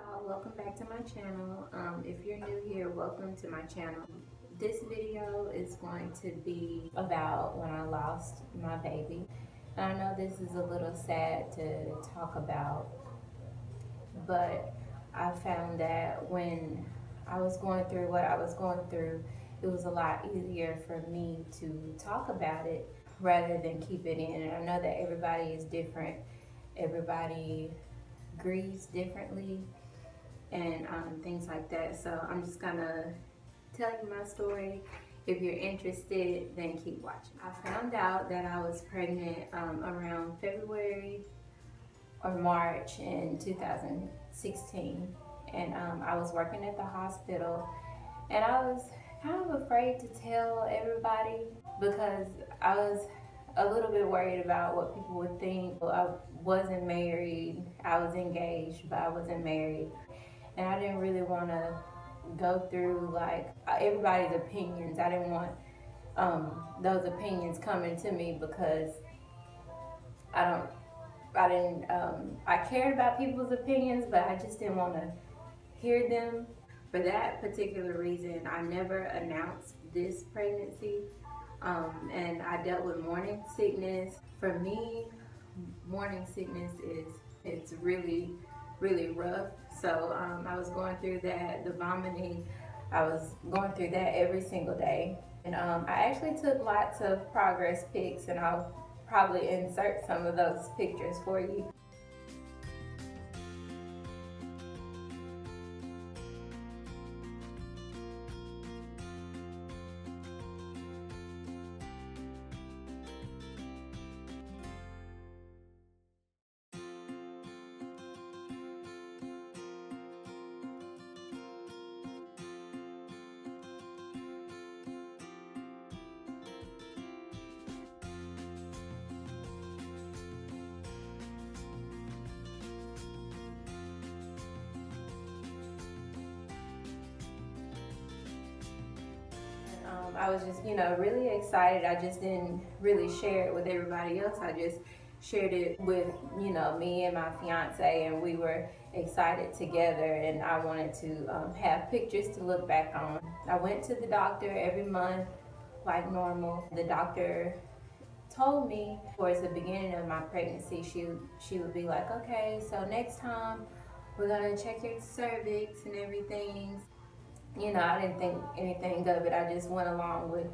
y'all, welcome back to my channel. If you're new here, welcome to my channel. This video is going to be about when I lost my baby. And I know this is a little sad to talk about, but I found that when I was going through what I was going through, it was a lot easier for me to talk about it rather than keep it in. And I know that everybody is different. Everybody grieves differently and things like that. So I'm just gonna tell you my story. If you're interested, then keep watching. I found out that I was pregnant around February or March in 2016, and I was working at the hospital, and I was kind of afraid to tell everybody because I was a little bit worried about what people would think. I wasn't married. I was engaged, but I wasn't married. And I didn't really want to go through like everybody's opinions. I didn't want those opinions coming to me because I cared about people's opinions, but I just didn't want to hear them. For that particular reason, I never announced this pregnancy. And I dealt with morning sickness. For me, morning sickness it's really rough. So I was going through that, the vomiting, I was going through that every single day. And I actually took lots of progress pics, and I'll probably insert some of those pictures for you. I was just, really excited. I just didn't really share it with everybody else. I just shared it with, me and my fiance, and we were excited together, and I wanted to have pictures to look back on. I went to the doctor every month like normal. The doctor told me towards the beginning of my pregnancy, she would be like, okay, so next time we're gonna check your cervix and everything. I didn't think anything of it. I just went along with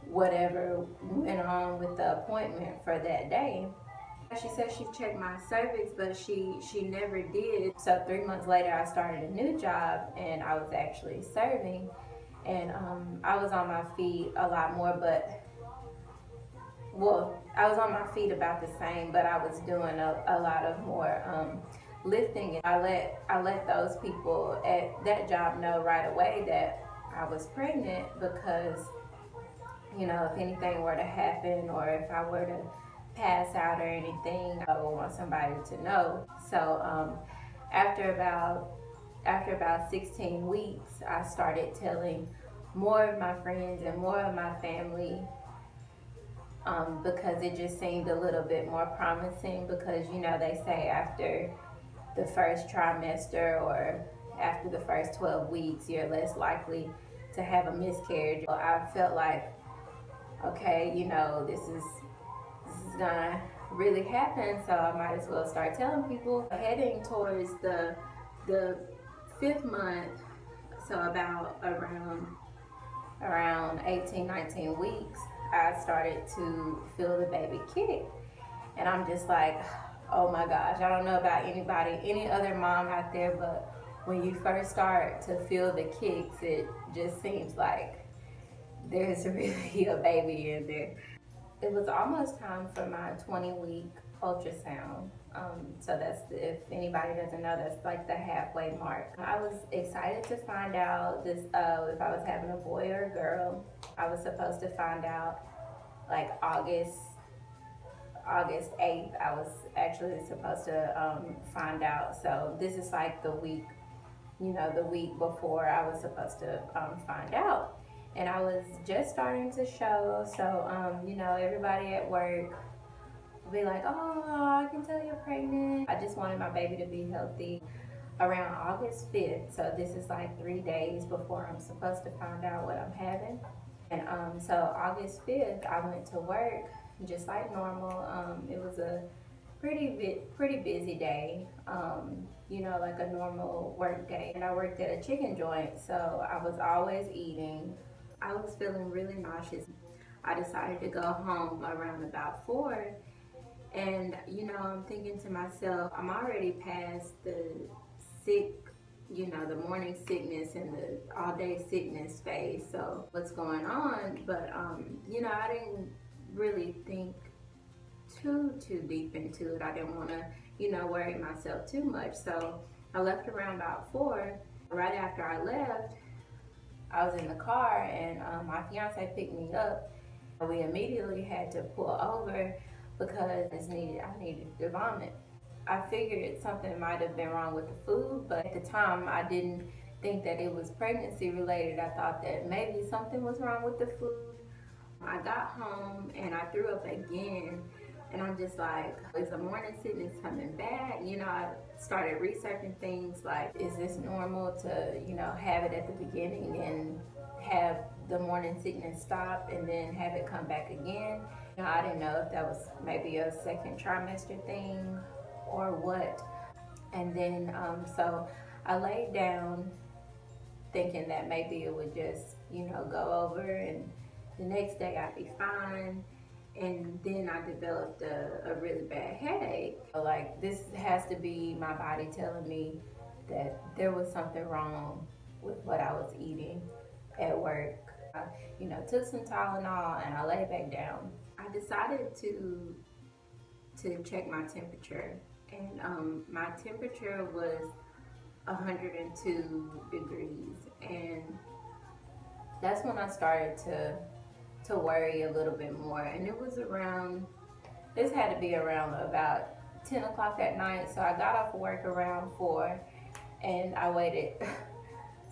whatever went on with the appointment for that day. She said she checked my cervix, but she never did. So 3 months later, I started a new job, and I was actually serving, and I was on my feet a lot more, I was on my feet about the same, but I was doing a lot of more lifting. I let those people at that job know right away that I was pregnant because, if anything were to happen or if I were to pass out or anything, I would want somebody to know. So after about 16 weeks, I started telling more of my friends and more of my family because it just seemed a little bit more promising, because they say after the first trimester or after the first 12 weeks, you're less likely to have a miscarriage. I felt like, okay, this is gonna really happen, so I might as well start telling people. Heading towards the 5th month, so about around 18, 19 weeks, I started to feel the baby kick, and I'm just like, oh my gosh, I don't know about any other mom out there, but when you first start to feel the kicks, it just seems like there's really a baby in there. It was almost time for my 20-week ultrasound. So that's, if anybody doesn't know, that's like the halfway mark. I was excited to find out this if I was having a boy or a girl. I was supposed to find out like August 8th. I was actually supposed to find out. So this is like the week, the week before I was supposed to find out. And I was just starting to show, so everybody at work would be like, oh, I can tell you're pregnant. I just wanted my baby to be healthy. around August 5th. So this is like 3 days before I'm supposed to find out what I'm having. And so August 5th, I went to work just like normal. It was a pretty busy day, you know, like a normal work day. And I worked at a chicken joint, so I was always eating. I was feeling really nauseous. I decided to go home around about 4, and you know, I'm thinking to myself, I'm already past the sick, you know, the morning sickness and the all day sickness phase, so what's going on? But you know, I didn't really think too deep into it. I didn't want to, you know, worry myself too much. So I left around about 4. Right after I left, I was in the car, and my fiance picked me up. We immediately had to pull over because I needed to vomit. I figured something might have been wrong with the food, but at the time I didn't think that it was pregnancy related. I thought that maybe something was wrong with the food. I got home and I threw up again, and I'm just like, is the morning sickness coming back? You know, I started researching things like, is this normal to, you know, have it at the beginning and have the morning sickness stop and then have it come back again? You know, I didn't know if that was maybe a second trimester thing or what. And then so I laid down thinking that maybe it would just, you know, go over and the next day I'd be fine. And then I developed a really bad headache. Like, this has to be my body telling me that there was something wrong with what I was eating at work. I, you know, took some Tylenol and I lay back down. I decided to check my temperature, and my temperature was 102 degrees, and that's when I started to worry a little bit more. And it was around, this had to be around about 10 o'clock at night. So I got off of work around 4, and I waited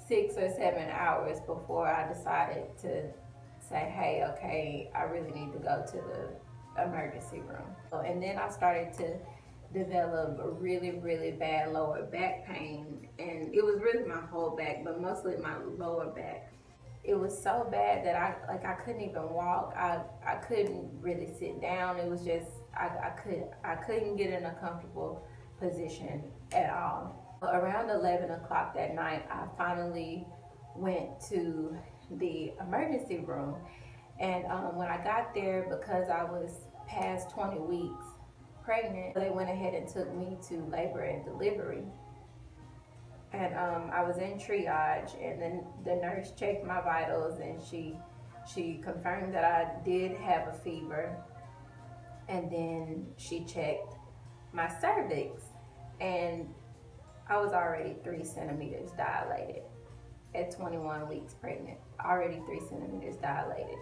6 or 7 hours before I decided to say, hey, okay, I really need to go to the emergency room. And then I started to develop a really bad lower back pain, and it was really my whole back, but mostly my lower back. It was so bad that I couldn't even walk. I couldn't really sit down. It was just I couldn't get in a comfortable position at all. Around 11 o'clock that night, I finally went to the emergency room, and when I got there, because I was past 20 weeks pregnant, they went ahead and took me to labor and delivery. And I was in triage, and then the nurse checked my vitals, and she confirmed that I did have a fever. And then she checked my cervix, and I was already 3 centimeters dilated at 21 weeks pregnant. Already 3 centimeters dilated.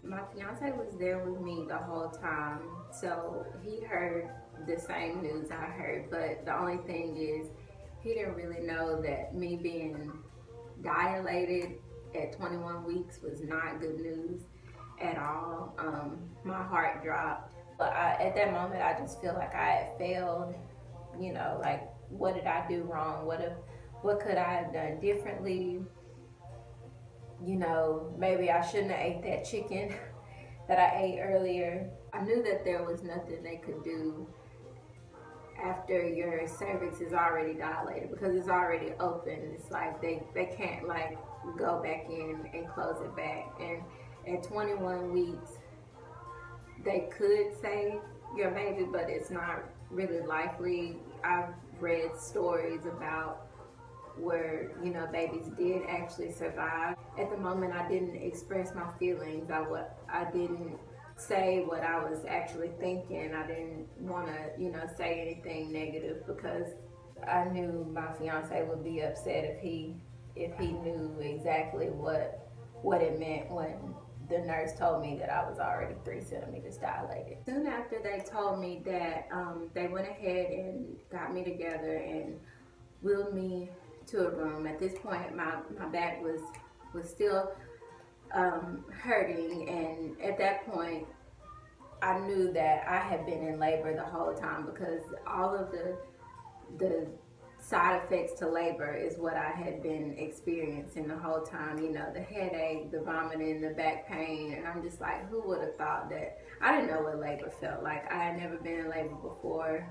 My fiance was there with me the whole time, so he heard the same news I heard, but the only thing is, he didn't really know that me being dilated at 21 weeks was not good news at all. My heart dropped. But at that moment, I just feel like I had failed. You know, like, what did I do wrong? What could I have done differently? You know, maybe I shouldn't have ate that chicken that I ate earlier. I knew that there was nothing they could do after your cervix is already dilated, because it's already open. It's like they can't like go back in and close it back. And at 21 weeks, they could save your baby, but it's not really likely. I've read stories about where, you know, babies did actually survive. At the moment, I didn't express my feelings. I didn't say what I was actually thinking. I didn't want to, you know, say anything negative, because I knew my fiance would be upset if he knew exactly what it meant when the nurse told me that I was already 3 centimeters dilated. Soon after they told me that, they went ahead and got me together and wheeled me to a room. At this point, my back was still hurting, and at that point I knew that I had been in labor the whole time, because all of the the side effects to labor is what I had been experiencing the whole time. You know, the headache, the vomiting, the back pain, and I'm just like, who would have thought that? I didn't know what labor felt like. I had never been in labor before,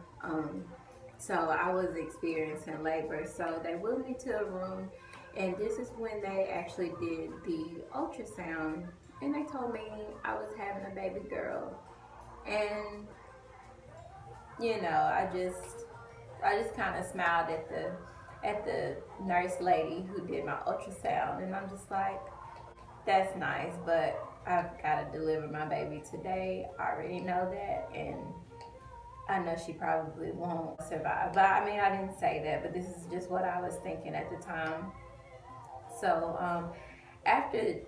so I was experiencing labor. So they wheeled me to a room, and this is when they actually did the ultrasound, and they told me I was having a baby girl. And you know, I just kind of smiled at the nurse lady who did my ultrasound, and I'm just like, that's nice, but I've got to deliver my baby today. I already know that, and I know she probably won't survive. But I mean, I didn't say that, but this is just what I was thinking at the time. So after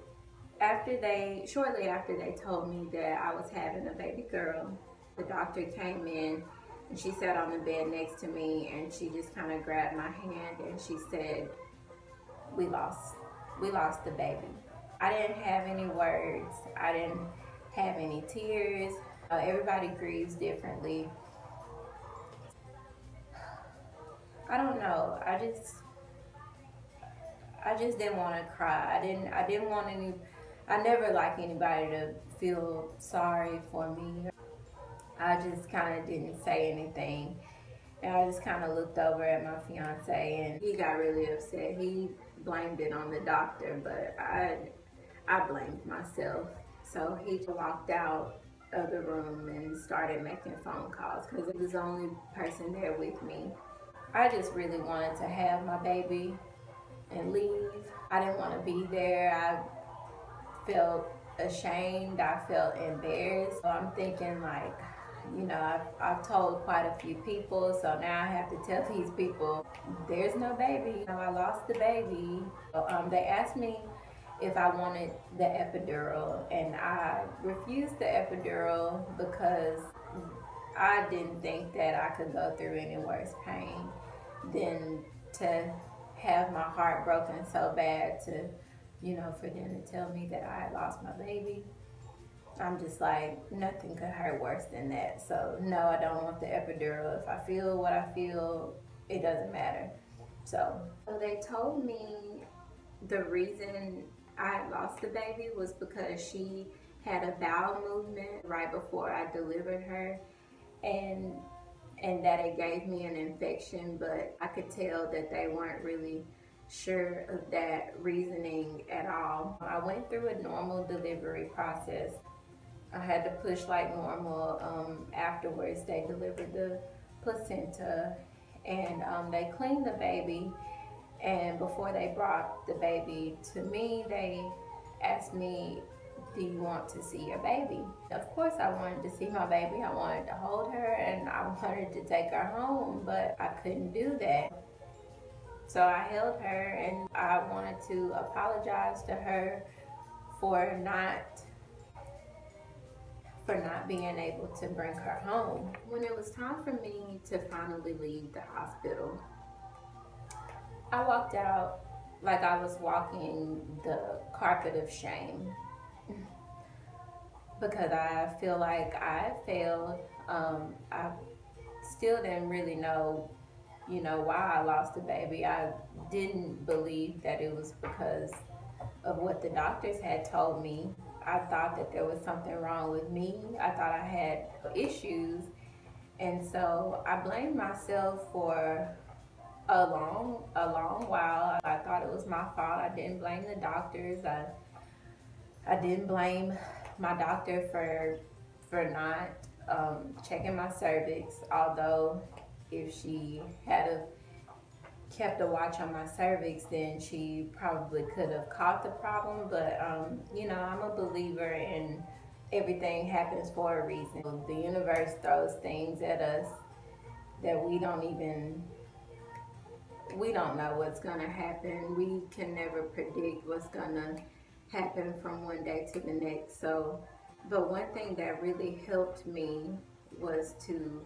shortly after they told me that I was having a baby girl, the doctor came in and she sat on the bed next to me, and she just kind of grabbed my hand and she said, we lost the baby. I didn't have any words. I didn't have any tears. Everybody grieves differently. I don't know. I just didn't want to cry. I didn't want I never like anybody to feel sorry for me. I just kind of didn't say anything. And I just kind of looked over at my fiance, and he got really upset. He blamed it on the doctor, but I blamed myself. So he walked out of the room and started making phone calls because he was the only person there with me. I just really wanted to have my baby and leave. I didn't want to be there. I felt ashamed. I felt embarrassed. So I'm thinking, like, you know, I've told quite a few people, so now I have to tell these people there's no baby. You know, I lost the baby. So, they asked me if I wanted the epidural, and I refused the epidural because I didn't think that I could go through any worse pain than to have my heart broken so bad to, you know, for them to tell me that I had lost my baby. I'm just like, nothing could hurt worse than that. So no, I don't want the epidural. If I feel what I feel, it doesn't matter. So they told me the reason I lost the baby was because she had a bowel movement right before I delivered her, and that it gave me an infection, but I could tell that they weren't really sure of that reasoning at all. I went through a normal delivery process. I had to push like normal. Afterwards, they delivered the placenta, and they cleaned the baby. And before they brought the baby to me, they asked me, do you want to see your baby? Of course I wanted to see my baby. I wanted to hold her and I wanted to take her home, but I couldn't do that. So I held her, and I wanted to apologize to her for not being able to bring her home. When it was time for me to finally leave the hospital, I walked out like I was walking the carpet of shame because I feel like I failed. I still didn't really know, you know, why I lost the baby. I didn't believe that it was because of what the doctors had told me. I thought that there was something wrong with me. I thought I had issues. And so I blamed myself for a long while. I thought it was my fault. I didn't blame the doctors. I didn't blame my doctor for not checking my cervix, although if she had kept a watch on my cervix, then she probably could have caught the problem. But you know, I'm a believer in everything happens for a reason. The universe throws things at us that we don't know what's gonna happen. We can never predict what's gonna happen from one day to the next. So, but one thing that really helped me was to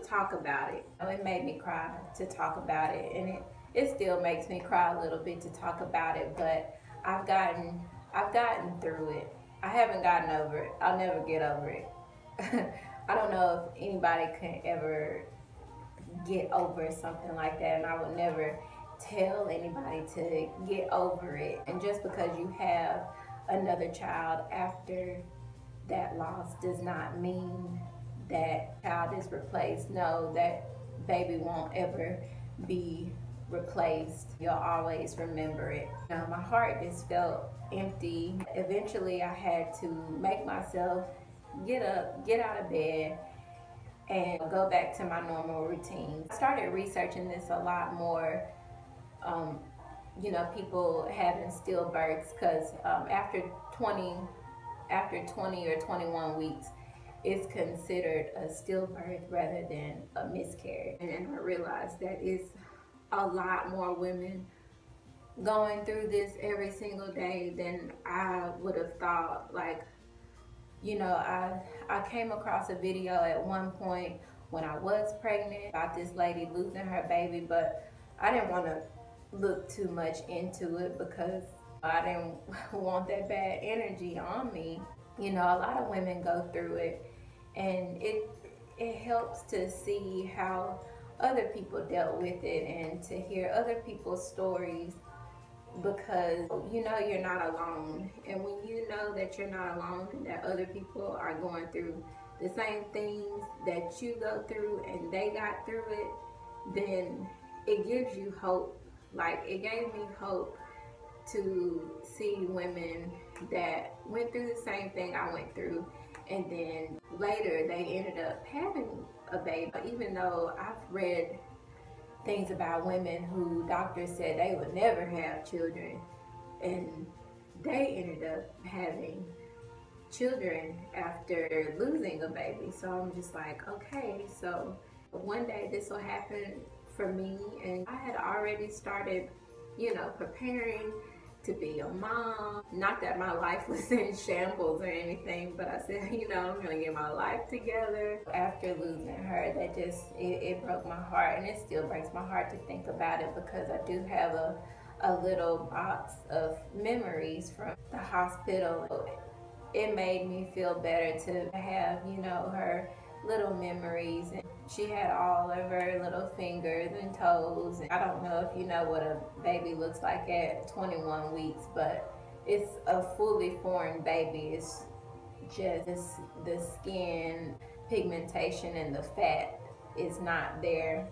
talk about it. It made me cry to talk about it, and it still makes me cry a little bit to talk about it, but I've gotten through it. I haven't gotten over it. I'll never get over it. I don't know if anybody can ever get over something like that, and I would never tell anybody to get over it. And just because you have another child after that loss does not mean that child is replaced. No, that baby won't ever be replaced. You'll always remember it. My heart just felt empty. Eventually I had to make myself get up, get out of bed, and go back to my normal routine. I started researching this a lot more, people having stillbirths, because after 20 or 21 weeks, it's considered a stillbirth rather than a miscarriage. And I realized that it's a lot more women going through this every single day than I would have thought. I came across a video at one point when I was pregnant about this lady losing her baby, but I didn't want to look too much into it because I didn't want that bad energy on me. A lot of women go through it, and it helps to see how other people dealt with it and to hear other people's stories, because you're not alone. And when you know that you're not alone and that other people are going through the same things that you go through and they got through it, then it gives you hope. Like, it gave me hope to see women that went through the same thing I went through, and then later they ended up having a baby. Even though I've read things about women who doctors said they would never have children, and they ended up having children after losing a baby. So I'm just like, okay, so one day this will happen for me. And I had already started, preparing to be a mom. Not that my life was in shambles or anything, but I said, I'm gonna get my life together. After losing her, that just, it broke my heart, and it still breaks my heart to think about it, because I do have a little box of memories from the hospital. It made me feel better to have, her little memories. And she had all of her little fingers and toes. I don't know if you know what a baby looks like at 21 weeks, but it's a fully formed baby. It's just the skin pigmentation and the fat is not there.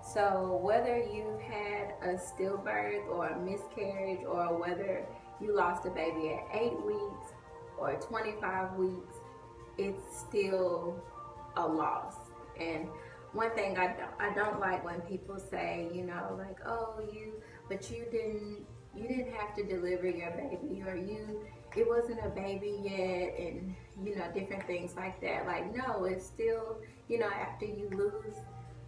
So whether you've had a stillbirth or a miscarriage, or whether you lost a baby at 8 weeks or 25 weeks, it's still a loss. And one thing I don't like when people say, like, oh, you didn't have to deliver your baby, or it wasn't a baby yet, and different things like that. Like, no, it's still, after you lose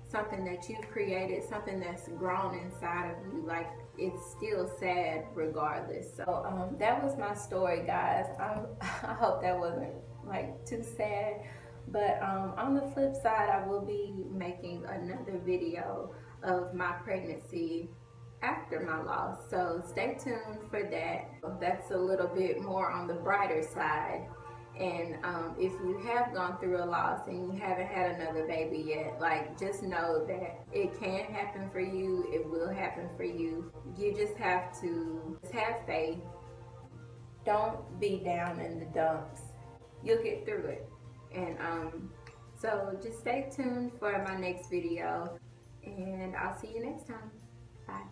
something that you've created, something that's grown inside of you, like, it's still sad regardless. So that was my story, guys. I hope that wasn't like too sad, but on the flip side, I will be making another video of my pregnancy after my loss, so stay tuned for that. That's a little bit more on the brighter side. And if you have gone through a loss and you haven't had another baby yet, like, just know that it can happen for you. It will happen for you. You just have to have faith. Don't be down in the dumps. You'll get through it. And so just stay tuned for my next video, and I'll see you next time. Bye.